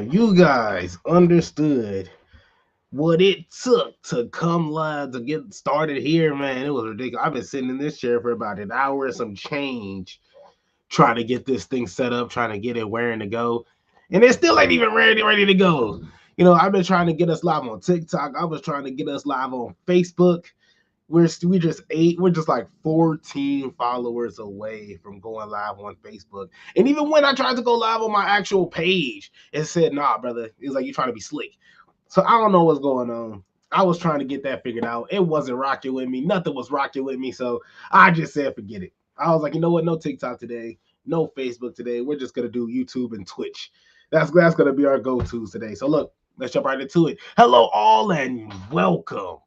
if you guys understood what it took to come live to get started here, man, it was ridiculous. I've been sitting in this chair for about an hour and some change trying to get this thing set up, trying to get it where to go. And it still ain't even ready to go. I've been trying to get us live on TikTok. I was trying to get us live on Facebook. We're just like 14 followers away from going live on Facebook. And even when I tried to go live on my actual page, it said, nah, brother. It was like you're trying to be slick. So I don't know what's going on. I was trying to get that figured out. It wasn't rocking with me. Nothing was rocking with me. So I just said, forget it. I was like, you know what? No TikTok today. No Facebook today. We're just going to do YouTube and Twitch. That's going to be our go-tos today. So look, let's jump right into it. Hello, all, and welcome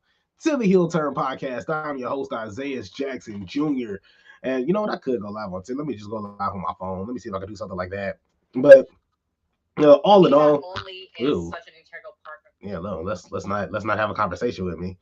to the Heel Turn Podcast. I'm your host, Isaiah Jackson Jr. And you know what? I could go live on TikTok. Let me just go live on my phone. Let me see if I can do something like that. But all in all, yeah, no, let's not have a conversation with me.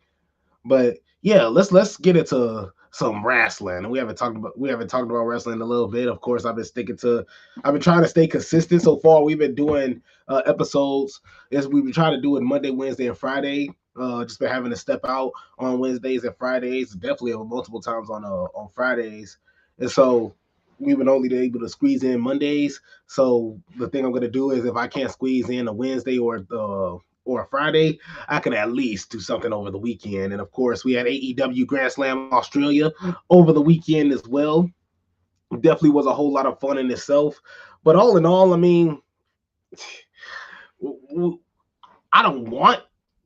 But yeah, let's get into some wrestling. We haven't talked about wrestling in a little bit. Of course, I've been trying to stay consistent so far. We've been doing episodes as we've been trying to do it Monday, Wednesday, and Friday. Just been having to step out on Wednesdays and Fridays, definitely multiple times on Fridays, and so we've been only able to squeeze in Mondays. So the thing I'm gonna do is if I can't squeeze in a Wednesday or a Friday, I could at least do something over the weekend. And of course, we had AEW Grand Slam Australia over the weekend as well. Definitely was a whole lot of fun in itself. But all in all, I mean, I don't want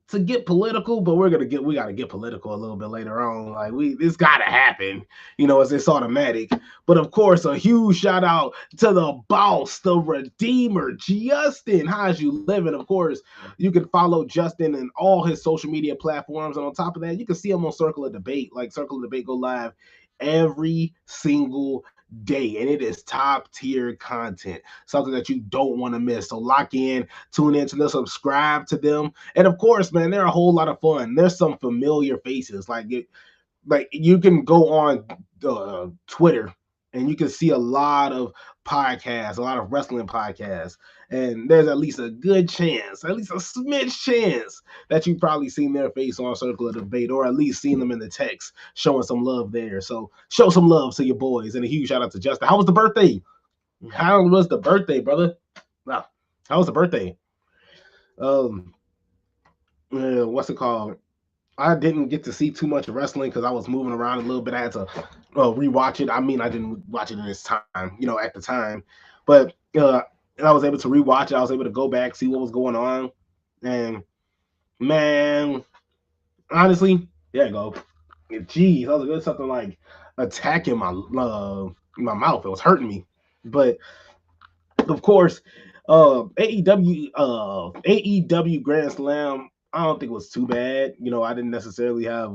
to get political, but we gotta get political a little bit later on. Like this gotta happen, as it's automatic. But of course, a huge shout out to the boss, the Redeemer, Justin. How's you living? Of course, you can follow Justin in all his social media platforms, and on top of that, you can see him on Circle of Debate. Like Circle of Debate go live every single day, and it is top tier content, something that you don't want to miss. So lock in, tune in to them, subscribe to them, and of course, man, they're a whole lot of fun. There's some familiar faces, like you can go on Twitter and you can see a lot of podcasts, a lot of wrestling podcasts, and there's at least a good chance, at least a smidge chance, that you've probably seen their face on Circle of Debate, or at least seen them in the text showing some love there. So show some love to your boys, and a huge shout out to Justin. How was the birthday? How was the birthday, brother? Wow. How was the birthday? What's it called? I didn't get to see too much of wrestling because I was moving around a little bit. I had to rewatch it. I mean, I didn't watch it in its time, at the time, but I was able to rewatch it. I was able to go back, see what was going on, and man, honestly, there you go. Jeez, I was doing something like attacking my mouth. It was hurting me, but of course, AEW Grand Slam, I don't think it was too bad. I didn't necessarily have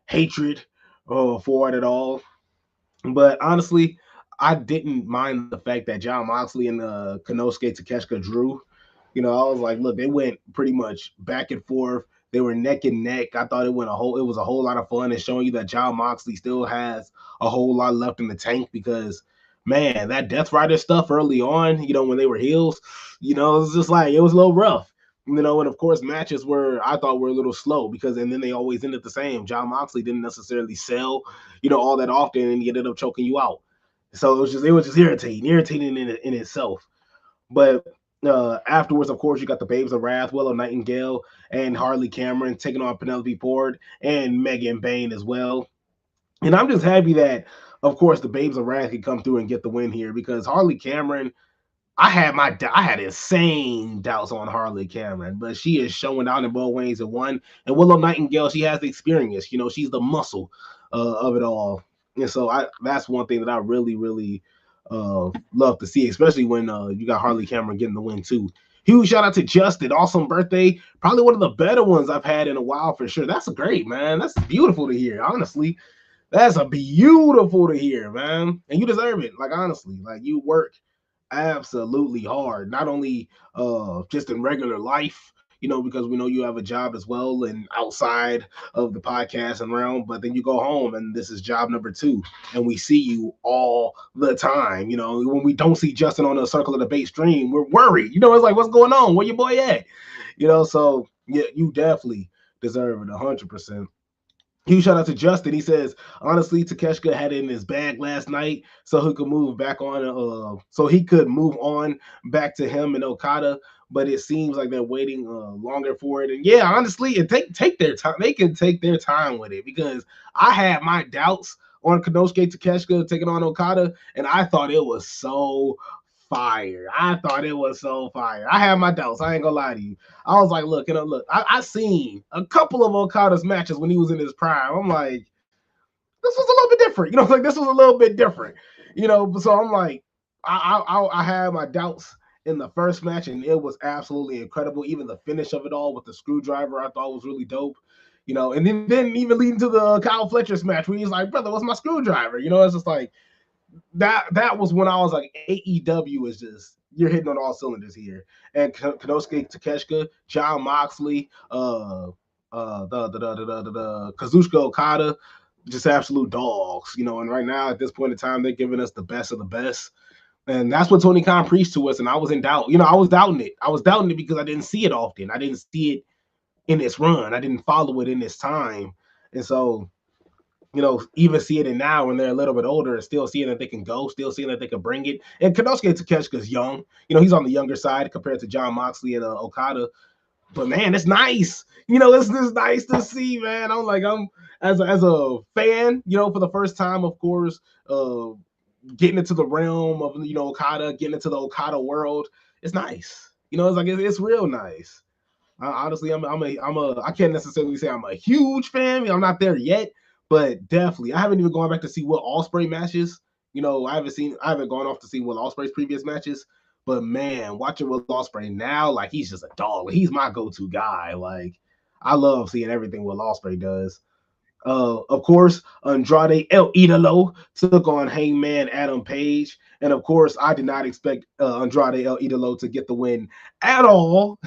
hatred for it at all. But honestly, I didn't mind the fact that John Moxley and Konosuke Takeshita drew. I was like, look, they went pretty much back and forth. They were neck and neck. I thought it was a whole lot of fun, and showing you that John Moxley still has a whole lot left in the tank, because man, that Death Rider stuff early on, when they were heels, it was just like, it was a little rough. And of course, matches I thought were a little slow, and then they always ended the same. John Moxley didn't necessarily sell, all that often, and he ended up choking you out. So it was just irritating in itself. But afterwards, of course, you got the Babes of Wrath, Willow Nightingale, and Harley Cameron taking on Penelope Ford and Megan Bayne as well. And I'm just happy that, of course, the Babes of Wrath could come through and get the win here, because Harley Cameron, I had insane doubts on Harley Cameron, but she is showing out in both ways and one. And Willow Nightingale, she has the experience. She's the muscle of it all. And so that's one thing that I really, really love to see, especially when you got Harley Cameron getting the win too. Huge shout out to Justin. Awesome birthday. Probably one of the better ones I've had in a while for sure. That's great, man. That's beautiful to hear, honestly. That's a beautiful to hear, man. And you deserve it. Like, honestly, like, you work absolutely hard, not only just in regular life, because we know you have a job as well and outside of the podcast and realm, but then you go home and this is job number two. And we see you all the time. When we don't see Justin on the Circle of Debate stream, we're worried. It's like, what's going on? Where your boy at? So yeah, you definitely deserve it 100%. Huge shout out to Justin. He says, honestly, Takeshita had it in his bag last night, so he could move back on. So he could move on back to him and Okada. But it seems like they're waiting longer for it. And yeah, honestly, it take their time. They can take their time with it because I had my doubts on Konosuke Takeshita taking on Okada, and I thought it was so fire. I thought it was so fire. I had my doubts. I ain't gonna lie to you. I was like, look, I seen a couple of Okada's matches when he was in his prime. I'm like, this was a little bit different. Like this was a little bit different. So I'm like, I had my doubts in the first match, and it was absolutely incredible. Even the finish of it all with the screwdriver, I thought was really dope. And then even leading to the Kyle Fletcher's match, where he's like, brother, what's my screwdriver? It's just like that was when I was like, AEW is just, you're hitting on all cylinders here. And Konosuke Takeshita, Jon Moxley, the Kazuchika Okada, just absolute dogs, and right now at this point in time, they're giving us the best of the best. And that's what Tony Khan preached to us, and I was in doubt. I was doubting it. I was doubting it because I didn't see it often. I didn't see it in its run. I didn't follow it in its time. And so even seeing it now when they're a little bit older and still seeing that they can go, still seeing that they can bring it. And Konosuke Takeshita's young. He's on the younger side compared to Jon Moxley and Okada. But man, it's nice. It's nice to see, man. I'm as a fan, for the first time, of course, getting into the realm of Okada, getting into the Okada world. It's nice. It's like it's real nice. Honestly, I can't necessarily say I'm a huge fan. I'm not there yet, but definitely, I haven't even gone back to see Will Ospreay matches. I haven't gone off to see Will Ospreay's previous matches. But man, watching Will Ospreay now, like he's just a dog. He's my go-to guy. Like I love seeing everything Will Ospreay does. Of course, Andrade El Idolo took on Hangman Adam Page. And of course, I did not expect Andrade El Idolo to get the win at all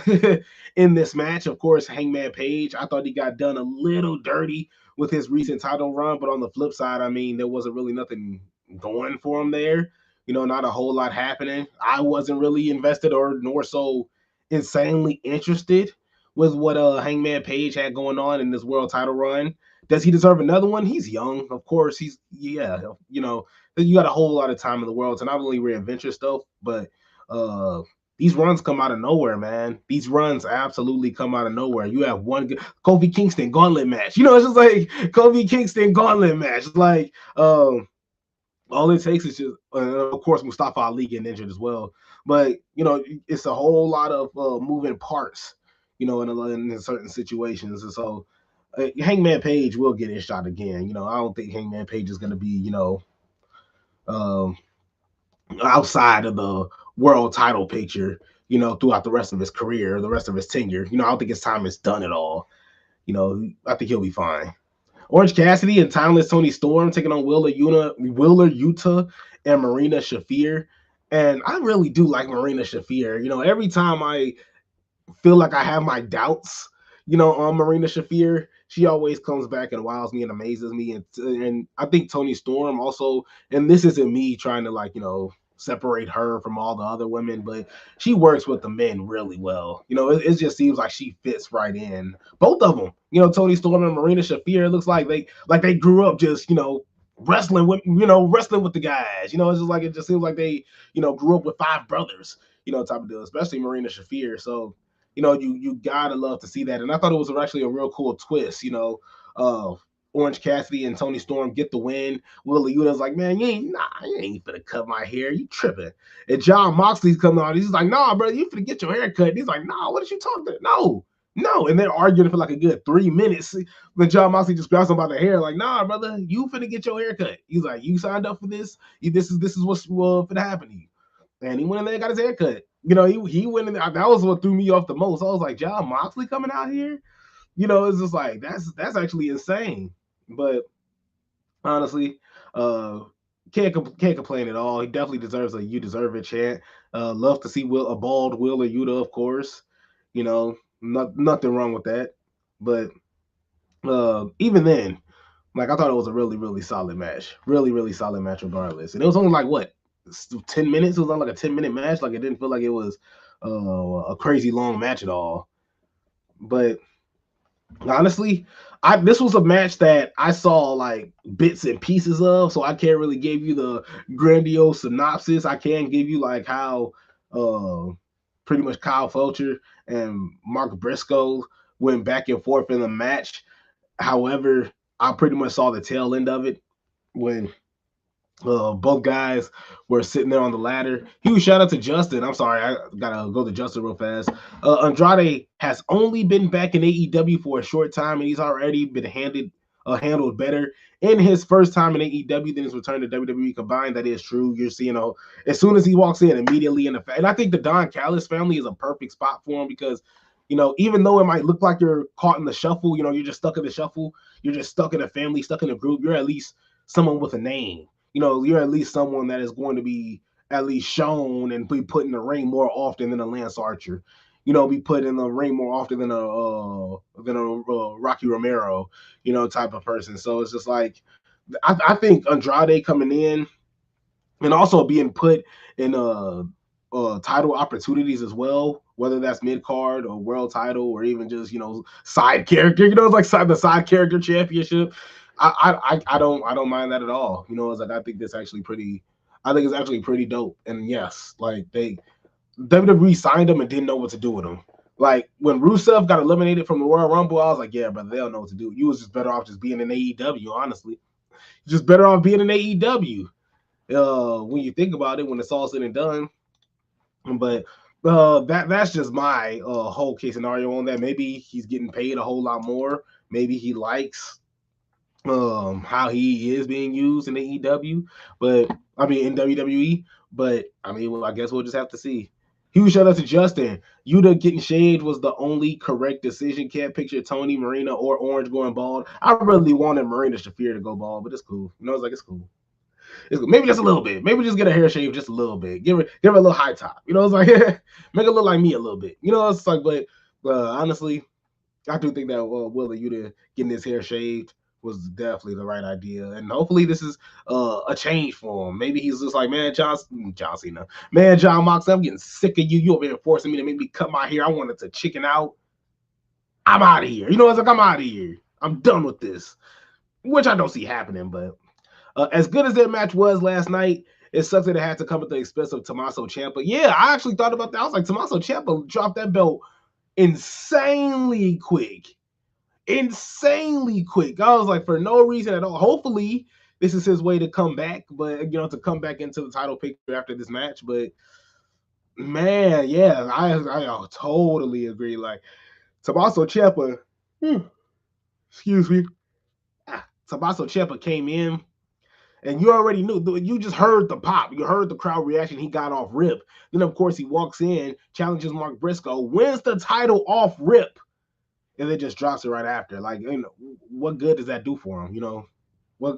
in this match. Of course, Hangman Page, I thought he got done a little dirty with his recent title run. But on the flip side, I mean, there wasn't really nothing going for him there. Not a whole lot happening. I wasn't really invested or nor so insanely interested with what Hangman Page had going on in this world title run. Does he deserve another one? He's young, of course. You got a whole lot of time in the world to not only reinvent yourself, but these runs come out of nowhere, man. These runs absolutely come out of nowhere. You have one Kofi Kingston gauntlet match. It's just like Kofi Kingston gauntlet match. Like all it takes is just, of course, Mustafa Ali getting injured as well. But it's a whole lot of moving parts, in certain situations, and so. Hangman Page will get his shot again. I don't think Hangman Page is going to be, outside of the world title picture, throughout the rest of his career, the rest of his tenure. I don't think his time is done at all. I think he'll be fine. Orange Cassidy and Timeless Tony Storm taking on Wheeler Yuta and Marina Shafir. And I really do like Marina Shafir. Every time I feel like I have my doubts, on Marina Shafir, she always comes back and wows me and amazes me. And I think Tony Storm also, and this isn't me trying to separate her from all the other women, but she works with the men really well. It just seems like she fits right in. Both of them, Tony Storm and Marina Shafir, it looks like they grew up just, wrestling with the guys. It's just like, it just seems like they, grew up with five brothers, type of deal, especially Marina Shafir. So, you gotta love to see that. And I thought it was actually a real cool twist, Orange Cassidy and Tony Storm get the win. Wheeler Yuta's like, man, you ain't finna cut my hair. You tripping. And Jon Moxley's coming on. He's like, nah, bro, you finna get your hair cut. And he's like, nah, what are you talking about? No. And they're arguing for like a good 3 minutes. Then Jon Moxley just grabs him by the hair, like, nah, brother, you finna get your hair cut. He's like, you signed up for this. This is what's finna happen to you. And he went in there and got his hair cut. He went in there. That was what threw me off the most. I was like, Jon Moxley coming out here? It's just like, that's actually insane. But honestly, can't complain at all. He definitely deserves a "You Deserve It" chant. Love to see a bald Wheeler Yuta, of course. Nothing wrong with that. But even then, like I thought it was a really, really solid match. Really, really solid match regardless. And it was only like what 10 minutes. It was only like a 10-minute match. Like it didn't feel like it was a crazy long match at all. But honestly, this was a match that I saw like bits and pieces of, so I can't really give you the grandiose synopsis. I can give you like how pretty much Kyle Felcher and Mark Briscoe went back and forth in the match. However, I pretty much saw the tail end of it when both guys were sitting there on the ladder. Huge shout out to Justin. I'm sorry, I gotta go to Justin real fast. Andrade has only been back in AEW for a short time, and he's already been handled better in his first time in AEW than his return to WWE combined. That is true. You're seeing as soon as he walks in, immediately in the and I think the Don Callis family is a perfect spot for him because even though it might look like you're caught in the shuffle, you're just stuck in the shuffle, you're just stuck in a family, stuck in a group, you're at least someone with a name. You're at least someone that is going to be at least shown and be put in the ring more often than a Lance Archer. Be put in the ring more often than a Rocky Romero, type of person. So it's just like I think Andrade coming in and also being put in title opportunities as well, whether that's mid card or world title or even just side character. It's like the side character championship. I don't mind that at all. It's like I think it's actually pretty dope. And yes, like WWE signed him and didn't know what to do with him. Like when Rusev got eliminated from the Royal Rumble, I was like, yeah, brother, they don't know what to do. You was just better off just being in AEW, honestly. Just better off being in AEW. When you think about it, when it's all said and done. But that's just my whole case scenario on that. Maybe he's getting paid a whole lot more. Maybe he likes how he is being used in AEW, but I mean in WWE. But I mean, well, I guess we'll just have to see. Huge shout out to Justin. Yuta getting shaved was the only correct decision. Can't picture Tony, Marina, or Orange going bald. I really wanted Marina Shafir to go bald, but it's cool. It's like it's cool. Maybe just a little bit. Maybe just get a hair shave just a little bit. Give her a little high top. It's like make it look like me a little bit. It's like, but honestly, I do think that Willa Yuta getting his hair shaved was definitely the right idea, and hopefully this is a change for him. Maybe he's just like, man, John Cena, man, John Moxley, I'm getting sick of you. You over here forcing me to make me cut my hair. I wanted to chicken out. I'm out of here. It's like I'm out of here. I'm done with this, which I don't see happening, but. As good as that match was last night, it sucks that it had to come at the expense of Tommaso Ciampa. Yeah, I actually thought about that. I was like, Tommaso Ciampa dropped that belt insanely quick. Insanely quick. I was like, for no reason at all. Hopefully, this is his way to come back, but to come back into the title picture after this match. But man, yeah, I totally agree. Like Tommaso Ciampa, excuse me. Tommaso Ciampa came in. And you already knew, you just heard the pop. You heard the crowd reaction. He got off rip. Then, of course, he walks in, challenges Mark Briscoe, wins the title off rip, and then just drops it right after. Like, what good does that do for him? I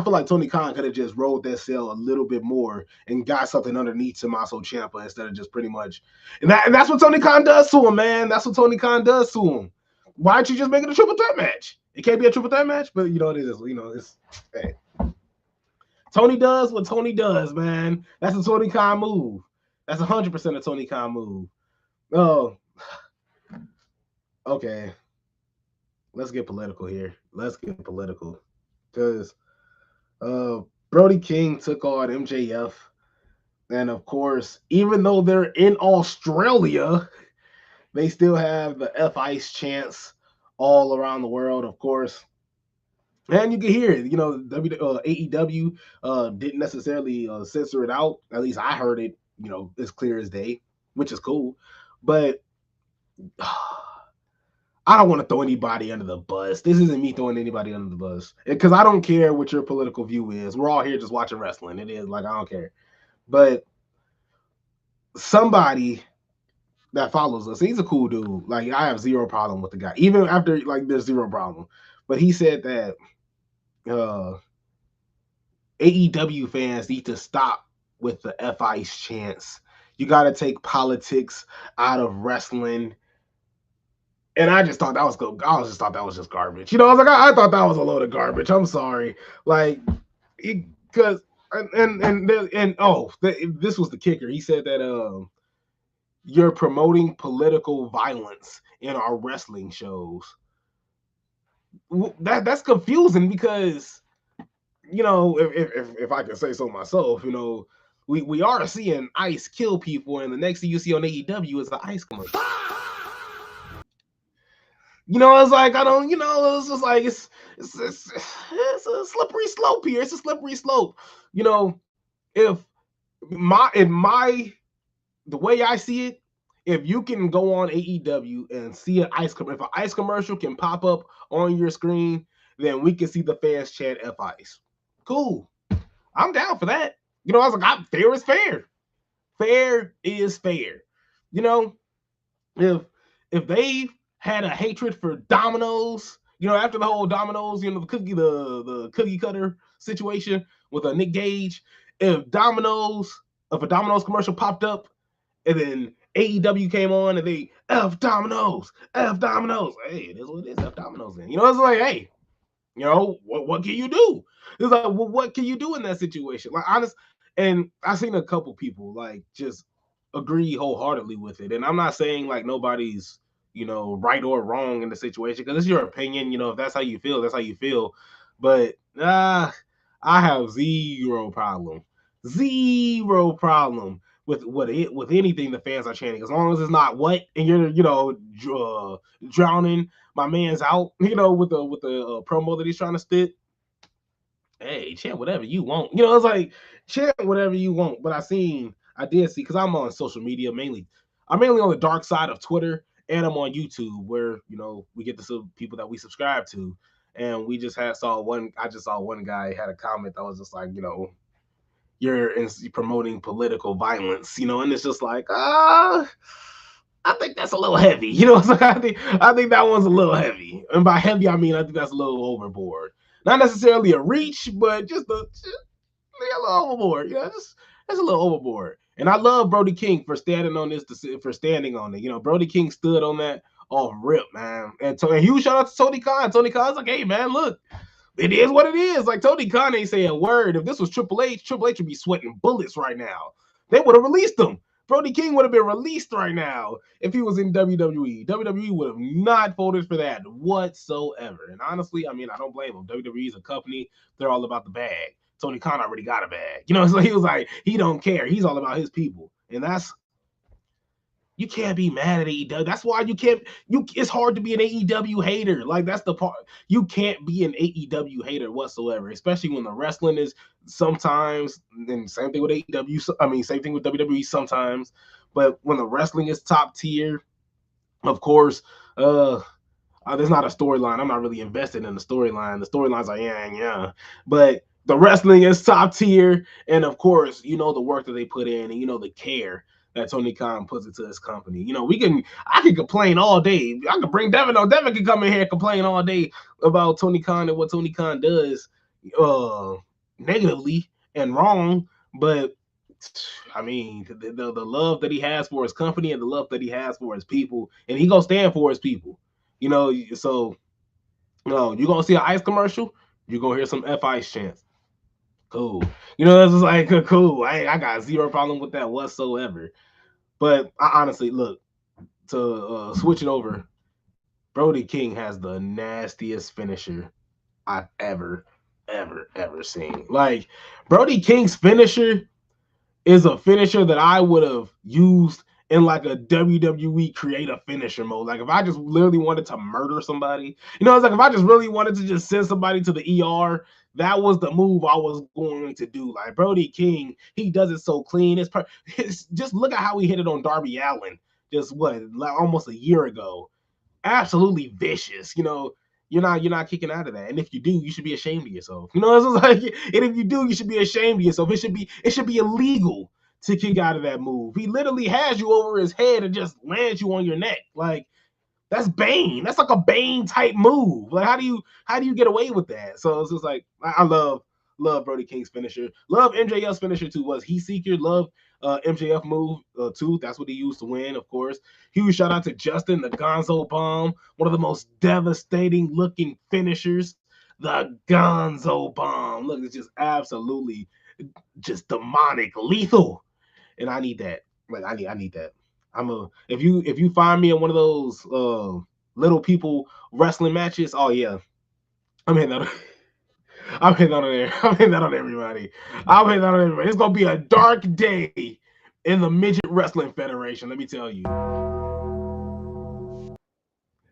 feel like Tony Khan could have just rolled that sale a little bit more and got something underneath Tommaso Ciampa instead of just pretty much. And that's what Tony Khan does to him, man. That's what Tony Khan does to him. Why don't you just make it a triple threat match? It can't be a triple threat match, but it is. It's hey. Tony does what Tony does, man. That's a Tony Khan move. That's 100% a Tony Khan move. Oh, okay. Let's get political here. Let's get political. Because Brody King took on MJF. And of course, even though they're in Australia, they still have the F-Ice chants all around the world, of course. And you can hear it. AEW didn't necessarily censor it out. At least I heard it, as clear as day, which is cool. But I don't want to throw anybody under the bus. This isn't me throwing anybody under the bus. Because I don't care what your political view is. We're all here just watching wrestling. It is like, I don't care. But somebody that follows us, he's a cool dude. Like, I have zero problem with the guy. Even after, like, there's zero problem. But he said that AEW fans need to stop with the F-Ice chants. You got to take politics out of wrestling. And I just thought that was good. I just thought that was just garbage. I was like, I thought that was a load of garbage. I'm sorry, like, because this was the kicker. He said that you're promoting political violence in our wrestling shows. That's confusing because if I can say so myself, we are seeing Ice kill people, and the next thing you see on AEW is the Ice commercial. It's like I don't, it's just like it's a slippery slope here. It's a slippery slope. If the way I see it, if you can go on AEW and see if an Ice commercial can pop up on your screen, then we can see the fans chant F Ice. Cool. I'm down for that. I was like, fair is fair. Fair is fair. If they had a hatred for Domino's, after the whole Domino's, the cookie cutter situation with Nick Gage, if a Domino's commercial popped up and then AEW came on and they F Domino's. Hey, it is what it is. F Domino's. Then it's like, hey, what can you do? It's like, well, what can you do in that situation? Like, honest, and I've seen a couple people like just agree wholeheartedly with it. And I'm not saying like nobody's right or wrong in the situation because it's your opinion. If that's how you feel, that's how you feel. But I have zero problem with anything the fans are chanting, as long as it's not what and you're drowning my man's out, with the promo that he's trying to spit. Hey, chant whatever you want. It's like chant whatever you want. But I did see, because I'm on social media mainly. I'm mainly on the dark side of Twitter, and I'm on YouTube where we get to see people that we subscribe to, and we just saw one. I just saw one guy had a comment that was just like, you're promoting political violence, and it's just like, I think that's a little heavy. It's like, I think that one's a little heavy. And by heavy, I mean I think that's a little overboard. Not necessarily a reach, but just a little overboard. Just that's a little overboard. And I love Brody King for standing on it. Brody King stood on that off rip, man. And huge shout out to Tony Khan. Tony Khan's like, hey, man, look, it is what it is. Like, Tony Khan ain't saying a word. If this was Triple H would be sweating bullets right now. They would have released him. Brody King would have been released right now if he was in WWE. WWE would have not voted for that whatsoever. And honestly, I mean, I don't blame him. WWE is a company. They're all about the bag. Tony Khan already got a bag. So he was like, he don't care. He's all about his people. And you can't be mad at AEW. That's why it's hard to be an AEW hater. Like, that's the part. You can't be an AEW hater whatsoever, especially when the wrestling is sometimes, and same thing with AEW. I mean, same thing with WWE sometimes. But when the wrestling is top tier, of course, there's not a storyline. I'm not really invested in the storyline. The storylines are yeah. But the wrestling is top tier. And of course, the work that they put in and the care that Tony Khan puts into his company. I can complain all day. I can bring Devin on. Devin can come in here and complain all day about Tony Khan and what Tony Khan does negatively and wrong. But I mean, the love that he has for his company and the love that he has for his people, and he gonna stand for his people. So you're gonna see an Ice commercial, you're gonna hear some F Ice chants. Cool. It's just like cool. I got zero problem with that whatsoever. But I honestly, look, to switch it over, Brody King has the nastiest finisher I've ever seen. Like, Brody King's finisher is a finisher that I would have used in like a WWE creative finisher mode. Like, if I just literally wanted to murder somebody, it's like if I just really wanted to just send somebody to the ER, that was the move I was going to do. Like, Brody King, he does it so clean. It's just look at how he hit it on Darby Allin just almost a year ago. Absolutely vicious. You're not kicking out of that. And if you do, you should be ashamed of yourself. It's like, and if you do, you should be ashamed of yourself. It should be illegal to kick out of that move. He literally has you over his head and just lands you on your neck. Like, that's Bane. That's like a Bane type move. Like, how do you get away with that? So it's just like, I love Love Brody King's finisher. Love MJF's finisher too. Was Heat Seeker. Love MJF move too. That's what he used to win, of course. Huge shout out to Justin, the Gonzo Bomb, one of the most devastating looking finishers. The Gonzo Bomb. Look, it's just absolutely just demonic, lethal, and I need that. Like I need that. If you find me in one of those little people wrestling matches, oh yeah, I'm hitting that. I'm hitting on there. I'm hitting that on everybody. I'm hitting that on everybody. It's gonna be a dark day in the Midget Wrestling Federation. Let me tell you.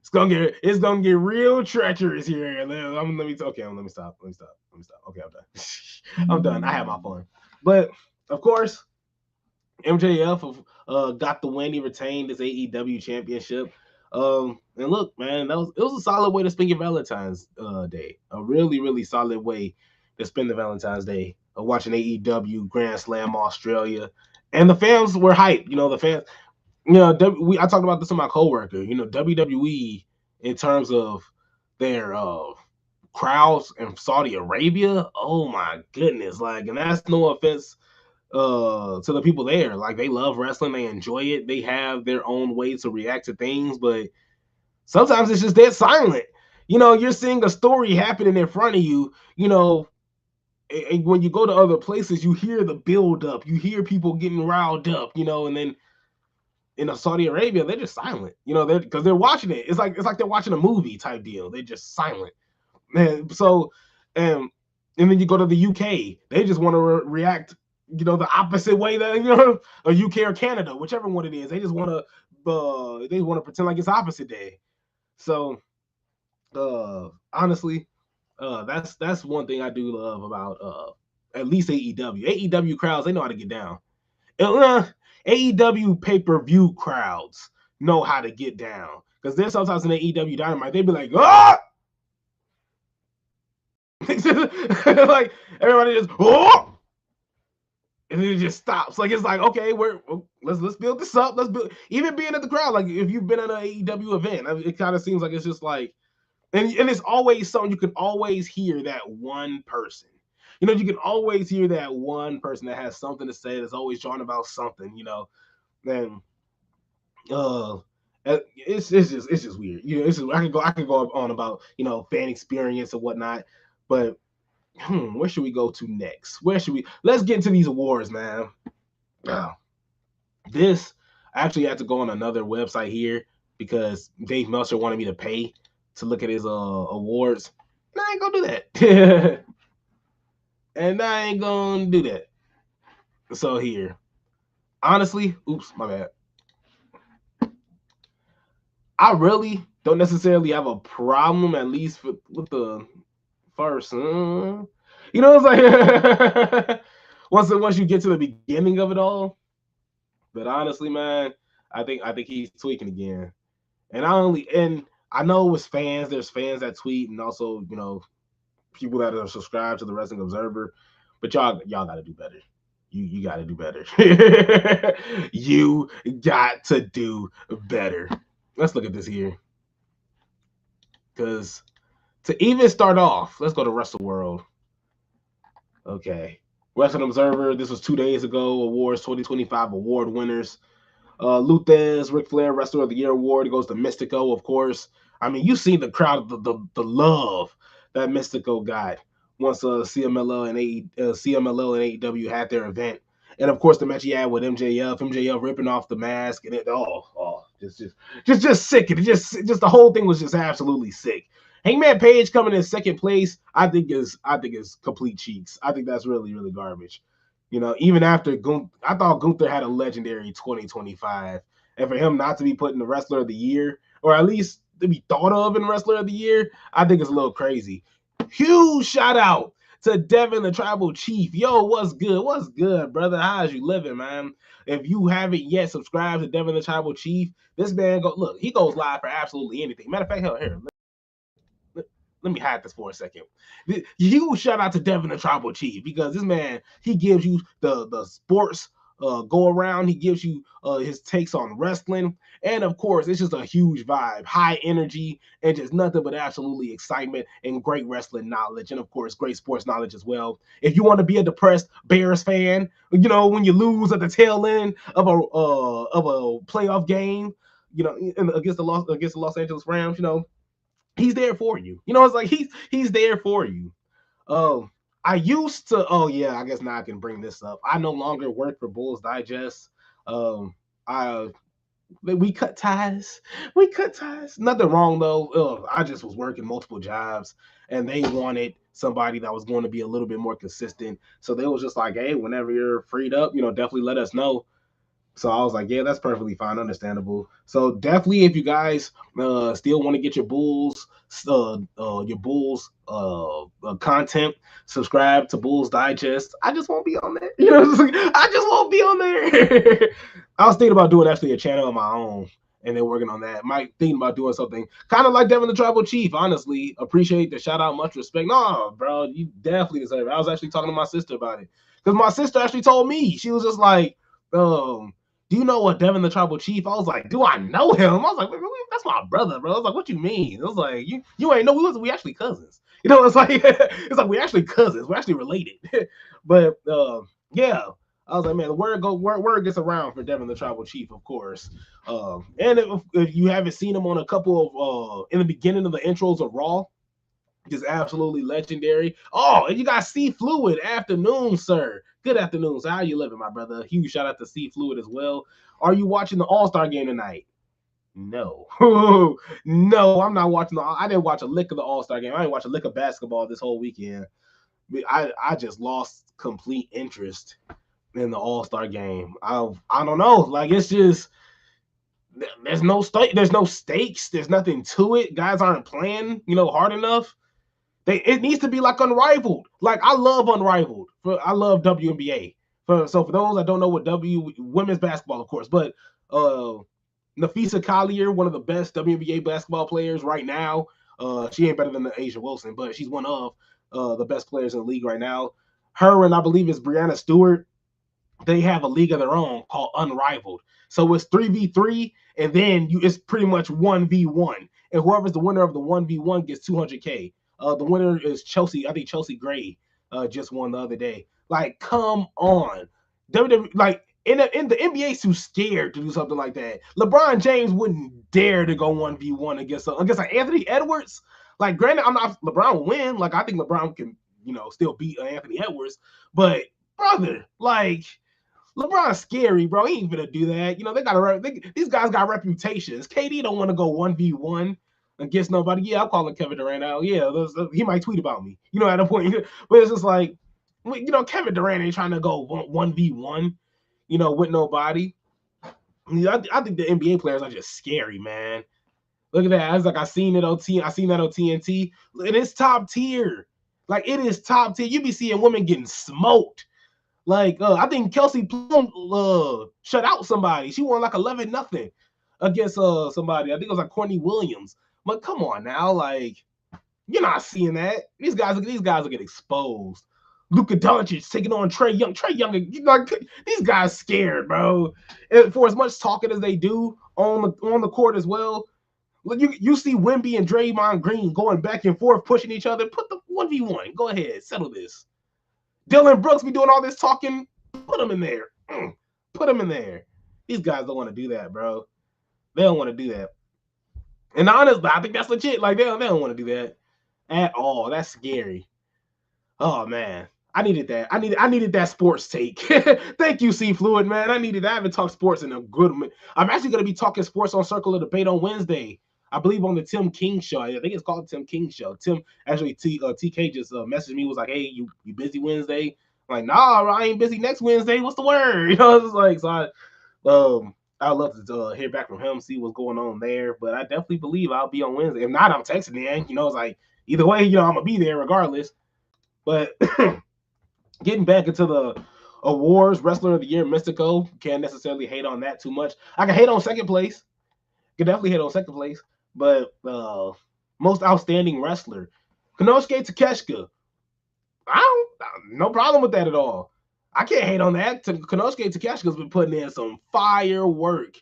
It's gonna get real treacherous here. Let me stop. Okay, I'm done. I'm done. I have my fun. But of course, MJF got the win. He retained his AEW championship. And look, man, it was a solid way to spend your Valentine's Day. A really, really solid way to spend the Valentine's Day. Watching AEW Grand Slam Australia, and the fans were hyped. You know, the fans. You know, I talked about this with my coworker. You know, WWE in terms of their crowds in Saudi Arabia. Oh my goodness! Like, and that's no offense to the people there. Like, they love wrestling, they enjoy it, they have their own way to react to things, but sometimes it's just dead silent. You know, you're seeing a story happening in front of you, you know, and when you go to other places, you hear the build up, you hear people getting riled up, you know, and then in Saudi Arabia, they're just silent, you know, because they're watching it. It's like they're watching a movie type deal. They're just silent. Man, so and then you go to the UK, they just want to react, you know, the opposite way that, you know, or UK or Canada, whichever one it is. They just want to pretend like it's opposite day. So honestly, that's one thing I do love about at least AEW. AEW crowds, they know how to get down. AEW pay-per-view crowds know how to get down. Because there's sometimes in AEW Dynamite, they'd be like, ah! Like, everybody just, oh! And then it just stops. Like, it's like, okay, let's build this up. Let's build, even being at the crowd. Like, if you've been at an AEW event, it kind of seems like it's just like, and it's always something you can always hear that one person. You know, you can always hear that one person that has something to say, that's always talking about something, you know. And it's just weird. You know, I could go on about, you know, fan experience and whatnot, but where should we go to next? Let's get into these awards, man. This, I actually had to go on another website here because Dave Meltzer wanted me to pay to look at his awards. And I ain't gonna do that. And I ain't gonna do that. So here, honestly, oops, my bad. I really don't necessarily have a problem, at least with the first. You know, it's like once you get to the beginning of it all. But honestly, man, I think he's tweaking again. And I know with fans, there's fans that tweet, and also, you know, people that are subscribed to the Wrestling Observer. But y'all got to do better. You got to do better. You got to do better. Let's look at this here. Because to even start off, let's go to Wrestle World. Okay. Wrestling Observer, this was 2 days ago. Awards 2025 award winners. Luthez, Ric Flair, Wrestler of the Year award. It goes to Mystico, of course. I mean, you see the crowd, the love that Mystico got once CMLL and AEW had their event. And of course, the match he had with MJF ripping off the mask, and just sick. And just the whole thing was just absolutely sick. Hangman Page coming in second place, I think is complete cheeks. I think that's really, really garbage. You know, even after I thought Gunther had a legendary 2025, and for him not to be put in the Wrestler of the Year, or at least to be thought of in Wrestler of the Year, I think it's a little crazy. Huge shout out to Devin, the Tribal Chief. Yo, what's good? What's good, brother? How's you living, man? If you haven't yet subscribed to Devin, the Tribal Chief, this man he goes live for absolutely anything. Matter of fact, hell, here, let me hide this for a second. Huge shout out to Devin, the Tribal Chief, because this man, he gives you the sports go around. He gives you his takes on wrestling. And of course, it's just a huge vibe, high energy, and just nothing but absolutely excitement and great wrestling knowledge. And of course, great sports knowledge as well. If you want to be a depressed Bears fan, you know, when you lose at the tail end of a playoff game, you know, against the Los Angeles Rams, you know, he's there for you. You know, it's like he's there for you. I used to. Oh yeah, I guess now I can bring this up. I no longer work for Bulls Digest. I we cut ties. We cut ties. Nothing wrong though. I just was working multiple jobs, and they wanted somebody that was going to be a little bit more consistent. So they was just like, hey, whenever you're freed up, you know, definitely let us know. So I was like, yeah, that's perfectly fine, understandable. So definitely, if you guys still want to get your Bulls content, subscribe to Bulls Digest. I just won't be on there. You know, I just won't be on there. I was thinking about doing actually a channel of my own, and then working on that. Might thinking about doing something kind of like Devin the Tribal Chief. Honestly, appreciate the shout out, much respect. No, bro, you definitely deserve it. I was actually talking to my sister about it because my sister actually told me. She was just like, do you know what Devin the Tribal Chief? I was like, do I know him? I was like, that's my brother, bro. I was like, what you mean? I was like, you ain't know we actually cousins. You know, it's like we actually cousins. We're actually related. But yeah. I was like, man, the word gets around for Devin the Tribal Chief, of course. And if you haven't seen him on a couple of in the beginning of the intros of Raw, just absolutely legendary. Oh, and you got C Fluid. Afternoon, sir. Good afternoon. So how you living, my brother? Huge shout out to C Fluid as well. Are you watching the All-Star game tonight? No. No, I'm not watching I didn't watch a lick of the All-Star game. I didn't watch a lick of basketball this whole weekend. I just lost complete interest in the All-Star game. I don't know. Like, it's just there's no stakes. There's nothing to it. Guys aren't playing, you know, hard enough. It needs to be like Unrivaled. Like, I love Unrivaled. I love WNBA. So for those that don't know what women's basketball, of course, but Nafisa Collier, one of the best WNBA basketball players right now. She ain't better than Asia Wilson, but she's one of the best players in the league right now. Her and I believe it's Brianna Stewart. They have a league of their own called Unrivaled. So it's 3v3, and then it's pretty much 1v1. And whoever's the winner of the 1v1 gets 200K. The winner is Chelsea. I think Chelsea Gray just won the other day. Like, come on. Like, in the NBA, too scared to do something like that. LeBron James wouldn't dare to go 1v1 against like Anthony Edwards. Like, granted, LeBron will win. Like, I think LeBron can, you know, still beat Anthony Edwards. But, brother, like, LeBron's scary, bro. He ain't gonna do that. You know, these guys got reputations. KD don't want to go 1v1 against nobody. Yeah, I'm calling Kevin Durant out. Yeah, he might tweet about me. You know, at a point. But it's just like, you know, Kevin Durant ain't trying to go 1v1, you know, with nobody. I think the NBA players are just scary, man. Look at that. I was like, I seen that on TNT. And it's top tier. Like, it is top tier. You be seeing women getting smoked. Like, I think Kelsey Plum shut out somebody. She won like 11-0 against somebody. I think it was like Courtney Williams. But come on now, like, you're not seeing that. These guys will get exposed. Luka Doncic taking on Trae Young. Trae Young, like, these guys scared, bro. And for as much talking as they do on the court as well, you see Wemby and Draymond Green going back and forth, pushing each other. Put the 1v1. Go ahead, settle this. Dylan Brooks be doing all this talking. Put him in there. Put him in there. These guys don't want to do that, bro. They don't want to do that. And honestly, I think that's legit. Like, they don't want to do that at all. That's scary. Oh man, I needed that. I needed that sports take. Thank you, C Fluid, man. I needed that. I haven't talked sports in a good minute. I'm actually going to be talking sports on Circle of Debate on Wednesday. I believe on the Tim King show. I think it's called Tim King show. Tim actually TK just messaged me, was like, "Hey, you busy Wednesday?" I'm like, "Nah, I ain't busy next Wednesday. What's the word?" You know, it's like, so I'd love to hear back from him, see what's going on there. But I definitely believe I'll be on Wednesday. If not, I'm texting in. You know, it's like either way, you know, I'm gonna be there regardless. But getting back into the awards, Wrestler of the Year, Mystico. Can't necessarily hate on that too much. I can hate on second place. Can definitely hate on second place. But most outstanding wrestler, Konosuke Takeshita. No problem with that at all. I can't hate on that. Konosuke Takeshita's been putting in some firework,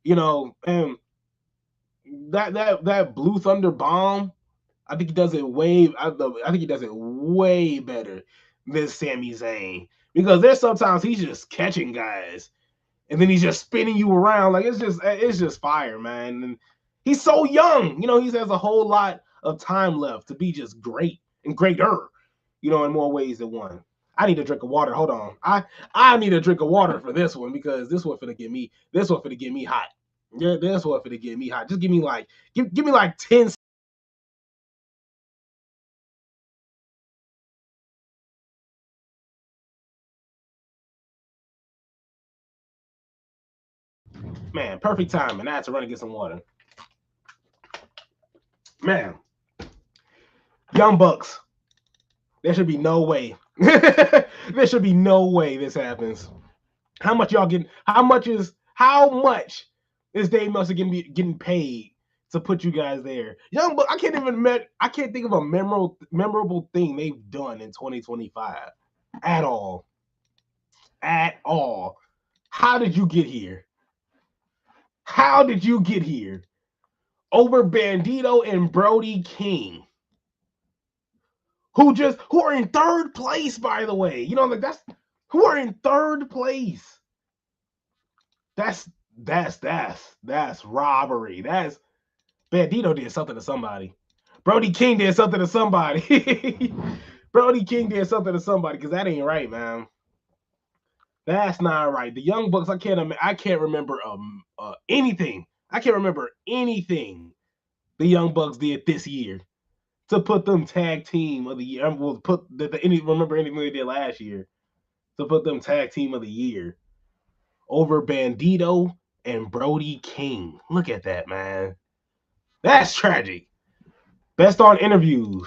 and that Blue Thunder bomb. I think he does it I think he does it way better than Sami Zayn, because there's sometimes he's just catching guys and then he's just spinning you around. Like, it's just fire, man. And he's so young, he has a whole lot of time left to be just great and greater, in more ways than one. I need a drink of water. Hold on. I need a drink of water for this one, because this one finna get me hot. Yeah, this one finna get me hot. Just give me like 10. Man, perfect time, and I had to run and get some water. Man, Young Bucks. There should be no way. There should be no way this happens. How much y'all getting? How much is Dave Meltzer getting paid to put you guys there? Young Bucks. I can't think of a memorable thing they've done in 2025 at all. At all. How did you get here? How did you get here? Over Bandito and Brody King, who are in third place, by the way. Who are in third place. That's robbery. That's Bandito did something to somebody. Brody King did something to somebody. Brody King did something to somebody, because that ain't right, man. That's not right. The Young Bucks, I can't remember anything. I can't remember anything the Young Bucks did this year to put them tag team of the year. Remember anything they did last year to put them tag team of the year over Bandito and Brody King. Look at that, man. That's tragic. Best on interviews.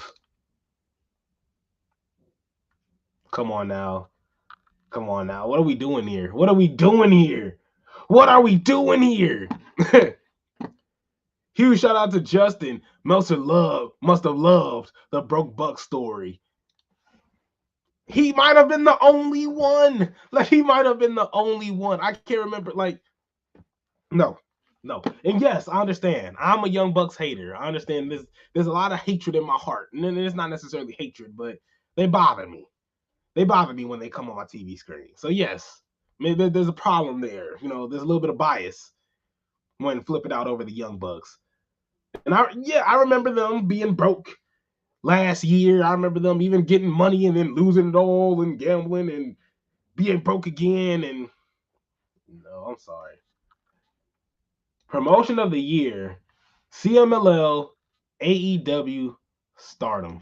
Come on now. What are we doing here? Huge shout out to Justin. Meltzer must have loved the Broke Buck story. He might have been the only one. I can't remember. No. And yes, I understand. I'm a Young Bucks hater. I understand there's a lot of hatred in my heart. And it's not necessarily hatred, but they bother me. They bother me when they come on my TV screen. So yes, maybe there's a problem there. There's a little bit of bias when flipping out over the Young Bucks. And I remember them being broke last year. I remember them even getting money and then losing it all and gambling and being broke again. And no, I'm sorry. Promotion of the year, CMLL, AEW, Stardom.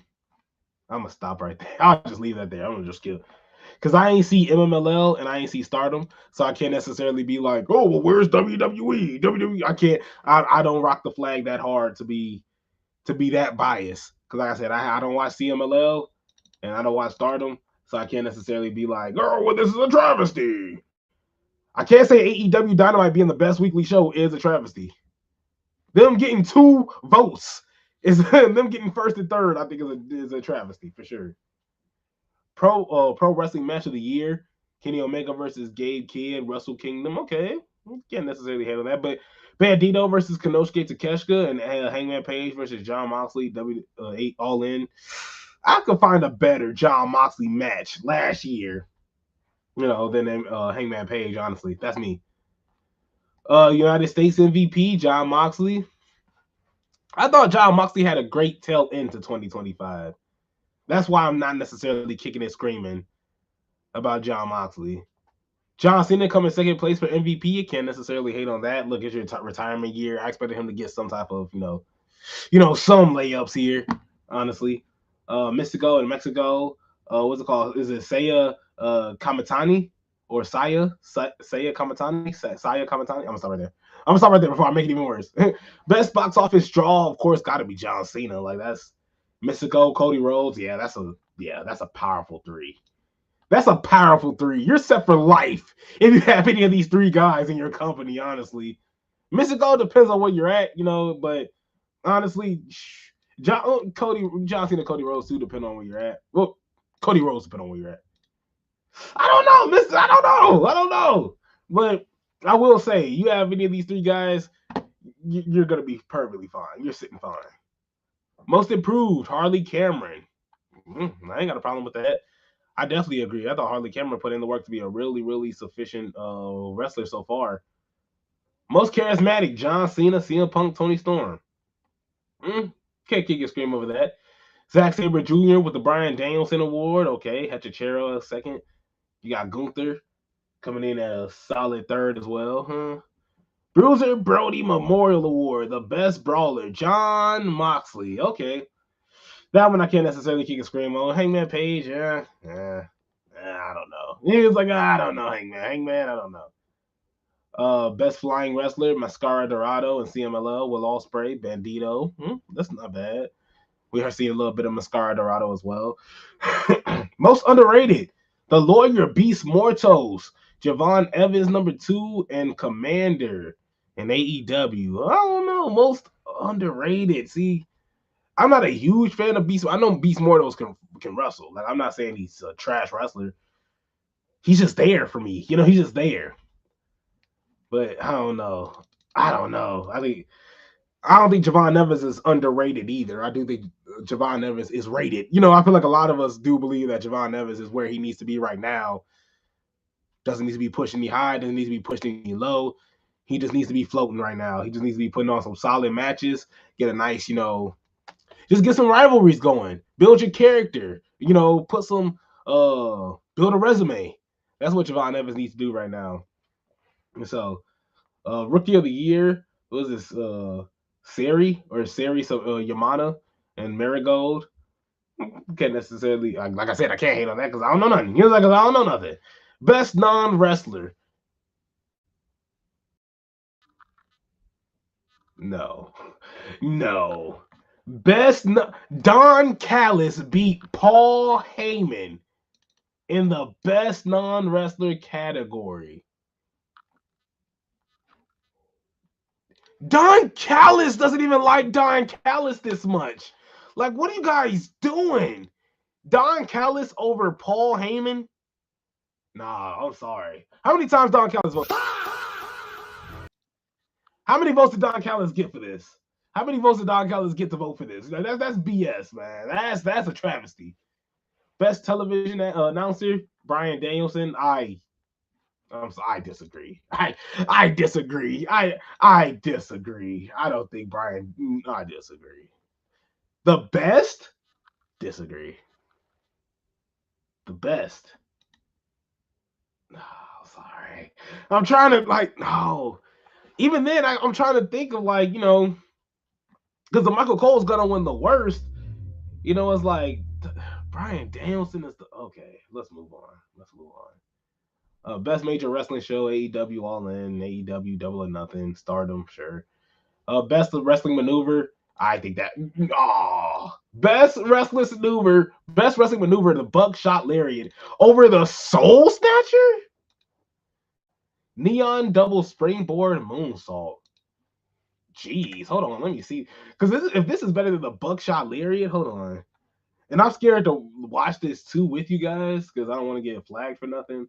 I'm going to stop right there. I'll just leave that there. I'm going to just kill. Because I ain't see MMLL and I ain't see Stardom, so I can't necessarily be like, oh, well, where's WWE? I can't. I don't rock the flag that hard to be that biased. Because like I said, I don't watch CMLL and I don't watch Stardom, so I can't necessarily be like, oh, well, this is a travesty. I can't say AEW Dynamite being the best weekly show is a travesty. Them getting 2 votes is them getting first and third. I think is a travesty for sure. Pro Wrestling Match of the Year, Kenny Omega versus Gabe Kidd, Wrestle Kingdom. Okay, can't necessarily handle that, but Bandito versus Konosuke Takeshita and Hangman Page versus Jon Moxley, W8 All In. I could find a better Jon Moxley match last year, than Hangman Page. Honestly, that's me. United States MVP Jon Moxley. I thought Jon Moxley had a great tail end to 2025. That's why I'm not necessarily kicking and screaming about Jon Moxley. John Cena coming second place for MVP. You can't necessarily hate on that. Look, it's your retirement year. I expected him to get some type of, some layups here, honestly. Mystico in Mexico. What's it called? Is it Saya Kamatani or Saya Kamatani? Saya Kamatani? I'm gonna stop right there before I make it even worse. Best box office draw, of course, got to be John Cena. Like, that's Mystico, Cody Rhodes. Yeah, that's a powerful 3. That's a powerful 3. You're set for life if you have any of these 3 guys in your company, honestly. Mystico depends on where you're at, but honestly, John Cena, Cody Rhodes too depend on where you're at. Well, Cody Rhodes depend on where you're at. I don't know, Mister. I don't know. I don't know. But I will say, you have any of these three guys, you're gonna be perfectly fine. You're sitting fine. Most improved, Harley Cameron. I ain't got a problem with that. I definitely agree. I thought Harley Cameron put in the work to be a really, really sufficient wrestler so far. Most charismatic, John Cena, CM Punk, Tony Storm. Can't kick your scream over that. Zack Sabre Jr. with the Bryan Danielson Award. Okay, Hachachero a second. You got Gunther coming in at a solid third as well. Bruiser Brody Memorial Award, the best brawler, John Moxley. Okay, that one I can't necessarily kick a scream on. Hangman Page, I don't know. He was like, I don't know, Hangman, I don't know. Best flying wrestler, Mascara Dorado and CMLL, Will Ospreay, Bandito. That's not bad. We are seeing a little bit of Mascara Dorado as well. Most underrated, the Lawyer Beast Mortos, Javon Evans #2, and Commander in AEW. I don't know, most underrated. See, I'm not a huge fan of Beast. I know Beast Mortos can wrestle. Like, I'm not saying he's a trash wrestler. He's just there for me. He's just there. But I don't know. I don't think Javon Evans is underrated either. I do think Javon Evans is rated. I feel like a lot of us do believe that Javon Evans is where he needs to be right now. Doesn't need to be pushed any high, doesn't need to be pushed any low. He just needs to be floating right now. He just needs to be putting on some solid matches, get a nice, just get some rivalries going. Build your character. Put some build a resume. That's what Javon Evans needs to do right now. And so, Rookie of the Year, what was this? Sari Yamada and Marigold. Can't necessarily, like I said, I can't hate on that because I don't know nothing. I don't know nothing. Best non-wrestler. No. Don Callis beat Paul Heyman in the best non-wrestler category. Don Callis doesn't even like Don Callis this much. Like, what are you guys doing? Don Callis over Paul Heyman? Nah, I'm sorry. How many times Don Callis voted? How many votes did Don Callis get for this? How many votes did Don Callis get to vote for this? That's BS, man. That's a travesty. Best television announcer, Bryan Danielson. I disagree. I disagree. I disagree. I don't think Brian. I disagree. The best? Disagree. The best. Oh, sorry. I'm trying to no. Even then, I'm trying to think of because the Michael Cole's gonna win the worst. It's like Bryan Danielson is the okay. Let's move on. Best major wrestling show, AEW All In, AEW Double or Nothing, Stardom, sure. Best wrestling maneuver, I think that. Best wrestling maneuver, the Buckshot Lariat over the Soul Snatcher. Neon double springboard moonsault. Jeez, hold on, let me see. Because if this is better than the Buckshot Lariat, hold on. And I'm scared to watch this too with you guys because I don't want to get flagged for nothing.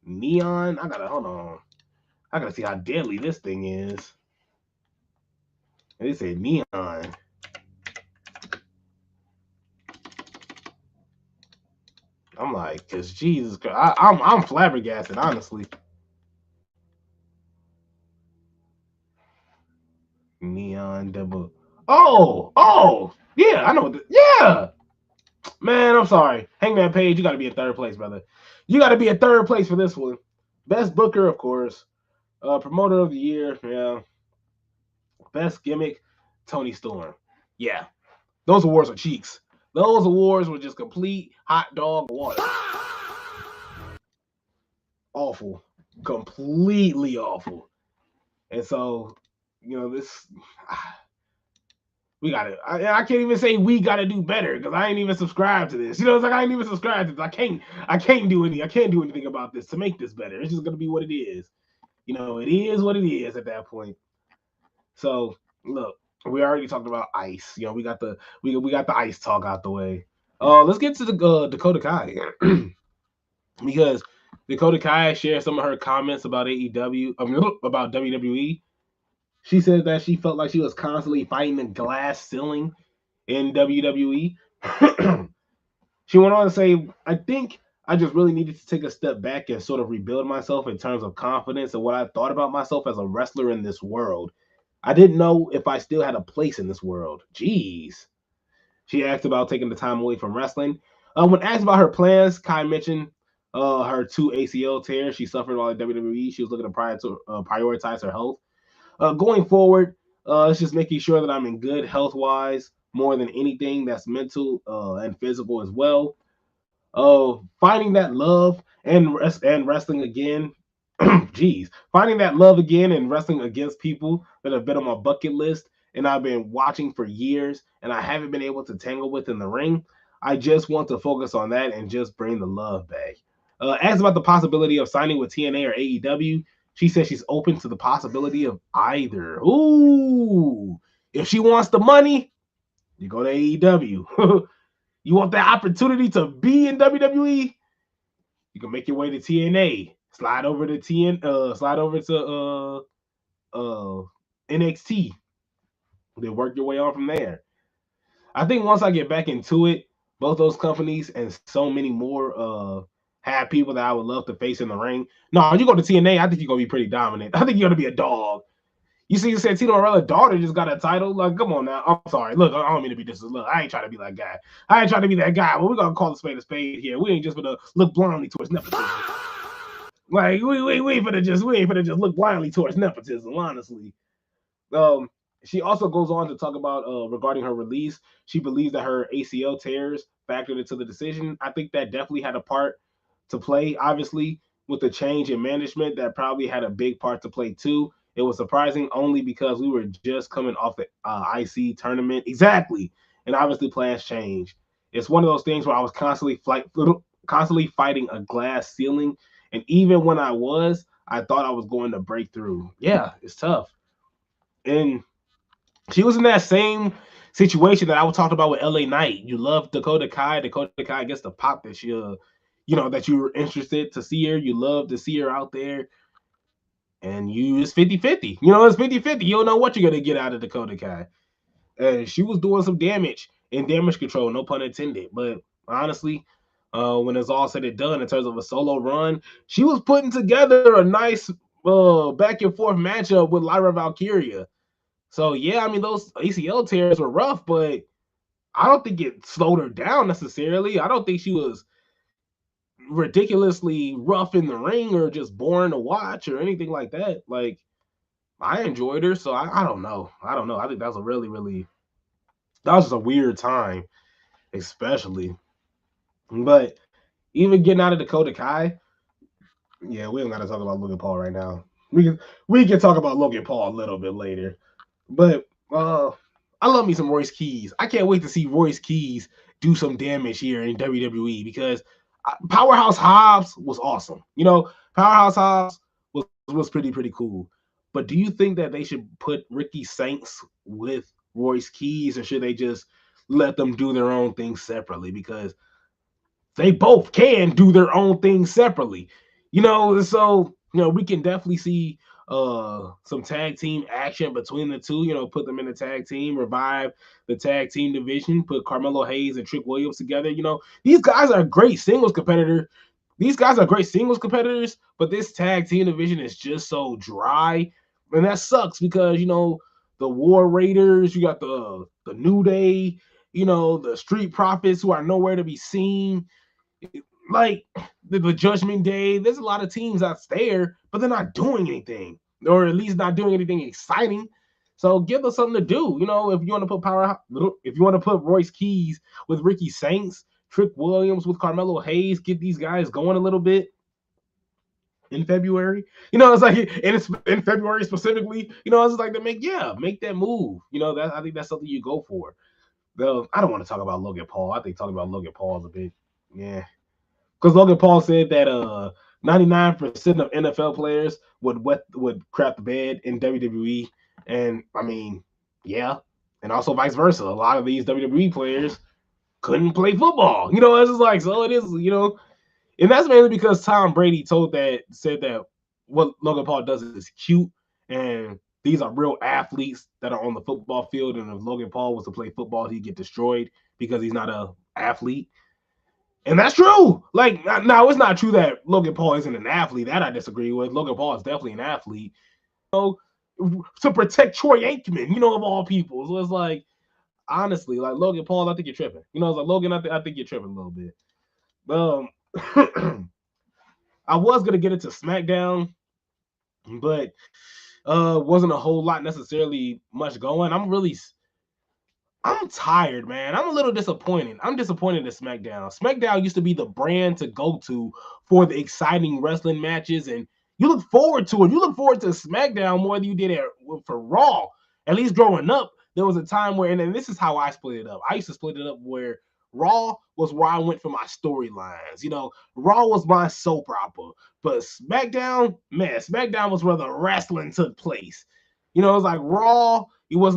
Neon, hold on. I gotta see how deadly this thing is. They say neon. I'm like, cause Jesus Christ, I'm flabbergasted, honestly. Neon double. Oh, yeah, I know. Yeah, man, I'm sorry. Hangman Page, you got to be in third place, brother. You got to be in third place for this one. Best Booker, of course. Promoter of the Year, yeah. Best Gimmick, Tony Storm. Yeah, those awards are cheeks. Those awards were just complete hot dog water. Awful. Completely awful. And so, this we got to. I can't even say we got to do better because I ain't even subscribed to this. It's like I ain't even subscribed to this. I can't do anything about this to make this better. It's just gonna be what it is. It is what it is at that point. So look, we already talked about ice. We got the ice talk out the way. Let's get to the Dakota Kai. because Dakota Kai shared some of her comments about AEW, about WWE. She said that she felt like she was constantly fighting the glass ceiling in WWE. She went on to say, I think I just really needed to take a step back and sort of rebuild myself in terms of confidence and what I thought about myself as a wrestler in this world. I didn't know if I still had a place in this world. Jeez. She asked about taking the time away from wrestling. When asked about her plans, Kai mentioned her two ACL tears she suffered while at WWE. She was looking to prioritize her health. Going forward, it's just making sure that I'm in good health wise more than anything. That's mental and physical as well. Finding that love and wrestling again. Jeez, finding that love again and wrestling against people that have been on my bucket list and I've been watching for years and I haven't been able to tangle with in the ring. I just want to focus on that and just bring the love back. Asked about the possibility of signing with TNA or AEW, she says she's open to the possibility of either. Ooh, if she wants the money, you go to AEW. You want that opportunity to be in WWE? You can make your way to TNA, slide over to slide over to NXT, then work your way on from there. I think once I get back into it, both those companies and so many more have people that I would love to face in the ring. No, you go to TNA, I think you're gonna be pretty dominant. I think you're gonna be a dog. You see, Santino Morella's daughter just got a title. Like, come on now. I'm sorry. Look, I don't mean to be disrespectful. Look, I ain't trying to be that guy. I ain't trying to be that guy. But we're gonna call a spade here. We ain't just gonna look blindly towards nepotism. Like, we ain't finna just look blindly towards nepotism. Honestly, um, she also goes on to talk about regarding her release. She believes that her ACL tears factored into the decision. I think that definitely had a part to play. Obviously, with the change in management, that probably had a big part to play too. It was surprising only because we were just coming off the IC tournament. Exactly. And obviously plans change. It's one of those things where I was constantly fighting a glass ceiling. And even when I thought I was going to break through. Yeah, it's tough. And she was in that same situation that I was talking about with LA Knight. You love Dakota Kai. Dakota Kai gets the pop that that you were interested to see her. You love to see her out there. And it's 50-50. It's 50-50. You don't know what you're going to get out of Dakota Kai. And she was doing some damage in damage control, no pun intended. But honestly, when it's all said and done in terms of a solo run, she was putting together a nice back and forth matchup with Lyra Valkyria. So yeah, I mean those ACL tears were rough, but I don't think it slowed her down necessarily. I don't think she was ridiculously rough in the ring or just boring to watch or anything like that. Like I enjoyed her, so I don't know. I don't know. I think that was that was just a weird time, especially. But even getting out of Dakota Kai, yeah, we don't gotta talk about Logan Paul right now. We can talk about Logan Paul a little bit later. But I love me some Royce Keys. I can't wait to see Royce Keys do some damage here in WWE because Powerhouse Hobbs was awesome. Powerhouse Hobbs was pretty cool. But do you think that they should put Ricky Saints with Royce Keys, or should they just let them do their own thing separately? Because they both can do their own thing separately. So we can definitely see some tag team action between the two, put them in a tag team, revive the tag team division, put Carmelo Hayes and Trick Williams together. These guys are great singles competitors. These guys are great singles competitors, but this tag team division is just so dry. And that sucks because, the War Raiders, you got the New Day, the Street Profits who are nowhere to be seen. Like the Judgment Day, there's a lot of teams out there, but they're not doing anything, or at least not doing anything exciting. So give us something to do. If you want to put Royce Keys with Ricky Saints, Trick Williams with Carmelo Hayes, get these guys going a little bit in February. It's like and it's in February specifically. It's like to make that move. I think that's something you go for. I don't want to talk about Logan Paul. I think talking about Logan Paul is a bit, yeah. Because Logan Paul said that 99% of NFL players would crap the bed in WWE, and I mean, yeah, and also vice versa. A lot of these WWE players couldn't play football. It's just like so. It is. And that's mainly because Tom Brady said that what Logan Paul does is cute, and these are real athletes that are on the football field. And if Logan Paul was to play football, he'd get destroyed because he's not a athlete. And that's true. Like, now it's not true that Logan Paul isn't an athlete. That I disagree with. Logan Paul is definitely an athlete. You know, to protect Troy Aikman, of all people. So it's like, honestly, like Logan Paul, I think you're tripping. It's like Logan, I think you're tripping a little bit. I was gonna get into SmackDown, but wasn't a whole lot necessarily much going. I'm tired, man. I'm a little disappointed. I'm disappointed in SmackDown. SmackDown used to be the brand to go to for the exciting wrestling matches, and you look forward to it. You look forward to SmackDown more than you did for Raw. At least growing up, there was a time where, and this is how I split it up. I used to split it up where Raw was where I went for my storylines. Raw was my soap opera, but SmackDown, man, SmackDown was where the wrestling took place. It was like Raw. It was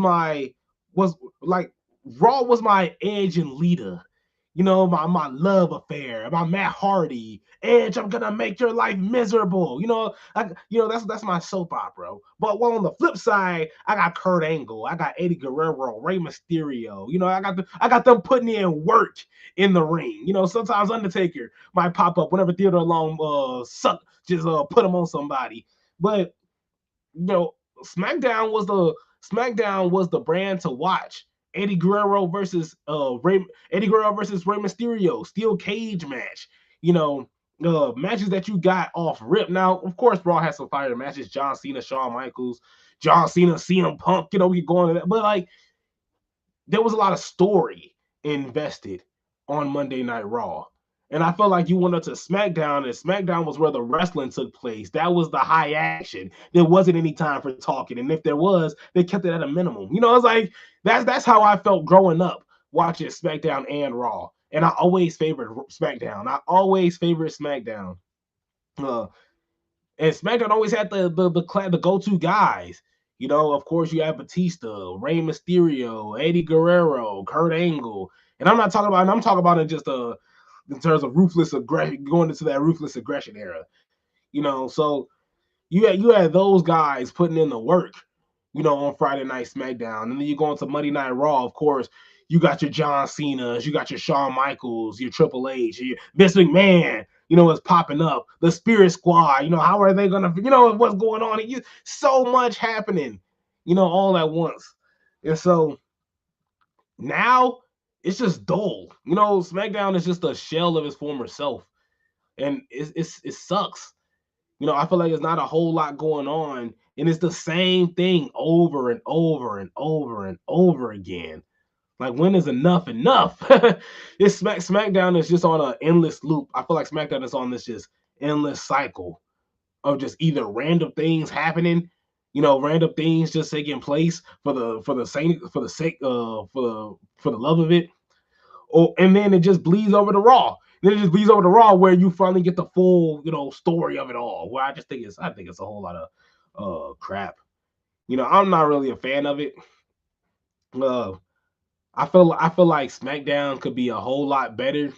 like Raw was my Edge and Lita, my love affair, my Matt Hardy. Edge, I'm gonna make your life miserable. That's my soap opera. But while on the flip side, I got Kurt Angle, I got Eddie Guerrero, Rey Mysterio. I got them putting in work in the ring. Sometimes Undertaker might pop up whenever Theodore Long just put him on somebody. But you know, SmackDown was the brand to watch. Eddie Guerrero versus Rey Mysterio, steel cage match. Matches that you got off rip. Now, of course, Raw has some fire matches. John Cena, Shawn Michaels, John Cena, CM Punk. We go into that, but like there was a lot of story invested on Monday Night Raw. And I felt like you went up to SmackDown, and SmackDown was where the wrestling took place. That was the high action. There wasn't any time for talking, and if there was, they kept it at a minimum. It's like that's how I felt growing up watching SmackDown and Raw. And I always favored SmackDown. Uh, and SmackDown always had the go-to guys. Of course, you have Batista, Rey Mysterio, Eddie Guerrero, Kurt Angle, and I'm talking about it just in terms of ruthless aggression, going into that ruthless aggression era. So you had those guys putting in the work, on Friday Night SmackDown, and then you go into Monday Night Raw. Of course, you got your John Cena's, you got your Shawn Michaels, your Triple H, your Vince McMahon. Is popping up. The Spirit Squad. How are they gonna? What's going on? So much happening. All at once, and so now it's just dull. SmackDown is just a shell of its former self, and it sucks. I feel like there's not a whole lot going on, and it's the same thing over and over and over and over again. Like, when is enough enough? SmackDown is just on an endless loop. I feel like SmackDown is on this just endless cycle of just either random things happening, random things just taking place for the love of it, and then it just bleeds over to Raw. Then it just bleeds over to Raw, where you finally get the full, story of it all. Where I think it's a whole lot of crap. I'm not really a fan of it. I feel like SmackDown could be a whole lot better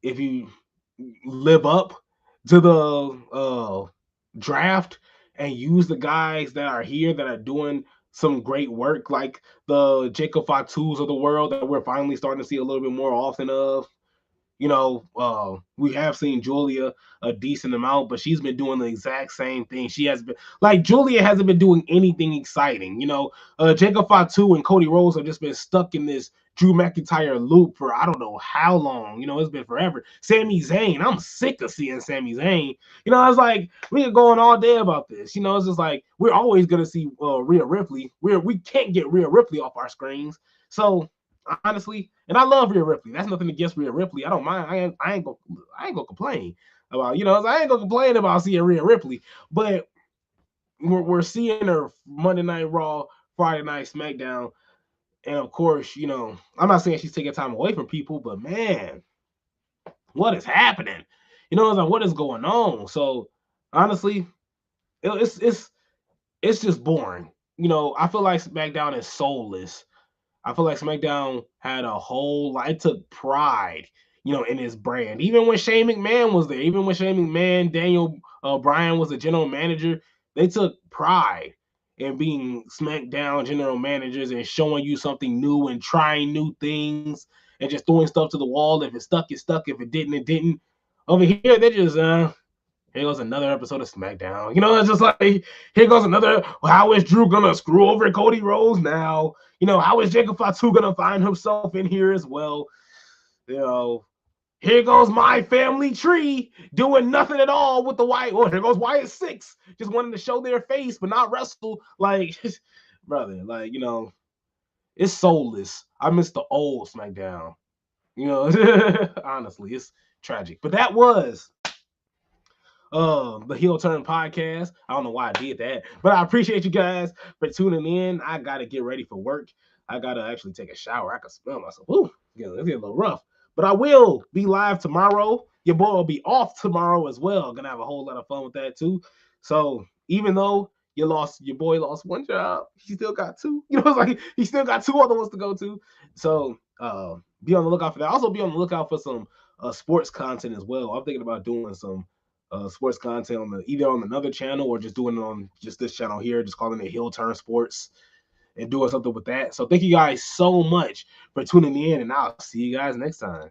if you live up to the draft and use the guys that are here that are doing some great work, like the Jacob Fatu's of the world that we're finally starting to see a little bit more often of. We have seen Julia a decent amount, but she's been doing the exact same thing. She has been like Julia hasn't been doing anything exciting. Jacob Fatu and Cody Rhodes have just been stuck in this Drew McIntyre loop for I don't know how long. It's been forever. Sami Zayn, I'm sick of seeing Sami Zayn. I was like, we are going all day about this. It's just like we're always gonna see Rhea Ripley. We can't get Rhea Ripley off our screens. So honestly, and I love Rhea Ripley. That's nothing against Rhea Ripley. I don't mind. I ain't gonna complain about I ain't gonna complain about seeing Rhea Ripley. But we're seeing her Monday Night Raw, Friday Night SmackDown, and of course, I'm not saying she's taking time away from people, but man, what is happening? It's like what is going on? So honestly, it's just boring. I feel like SmackDown is soulless. I feel like SmackDown had a whole lot. It took pride. in his brand. Even when Shane McMahon was there, even when Shane McMahon, Daniel Bryan was the general manager, they took pride in being SmackDown general managers and showing you something new and trying new things and just throwing stuff to the wall. If it stuck, it stuck. If it didn't, it didn't. Over here, they're just here goes another episode of SmackDown. It's just like, here goes another. How is Drew gonna screw over Cody Rhodes now? How is Jacob Fatu gonna find himself in here as well? Here goes my family tree doing nothing at all with the Wyatt. Oh, here goes Wyatt 6, just wanting to show their face but not wrestle. Like, brother, like, it's soulless. I miss the old SmackDown. Honestly, it's tragic. But that was the Heel Turn podcast. I don't know why I did that, but I appreciate you guys for tuning in. I gotta get ready for work. I gotta actually take a shower. I can smell myself. Ooh, it's getting a little rough. But I will be live tomorrow. Your boy will be off tomorrow as well. Gonna have a whole lot of fun with that too. So even though your boy lost one job, he still got two. It's like he still got two other ones to go to. So be on the lookout for that. Also be on the lookout for some sports content as well. I'm thinking about doing some sports content on either on another channel or just doing it on just this channel here, just calling it Heel Turn Sports and doing something with that. So thank you guys so much for tuning in, and I'll see you guys next time.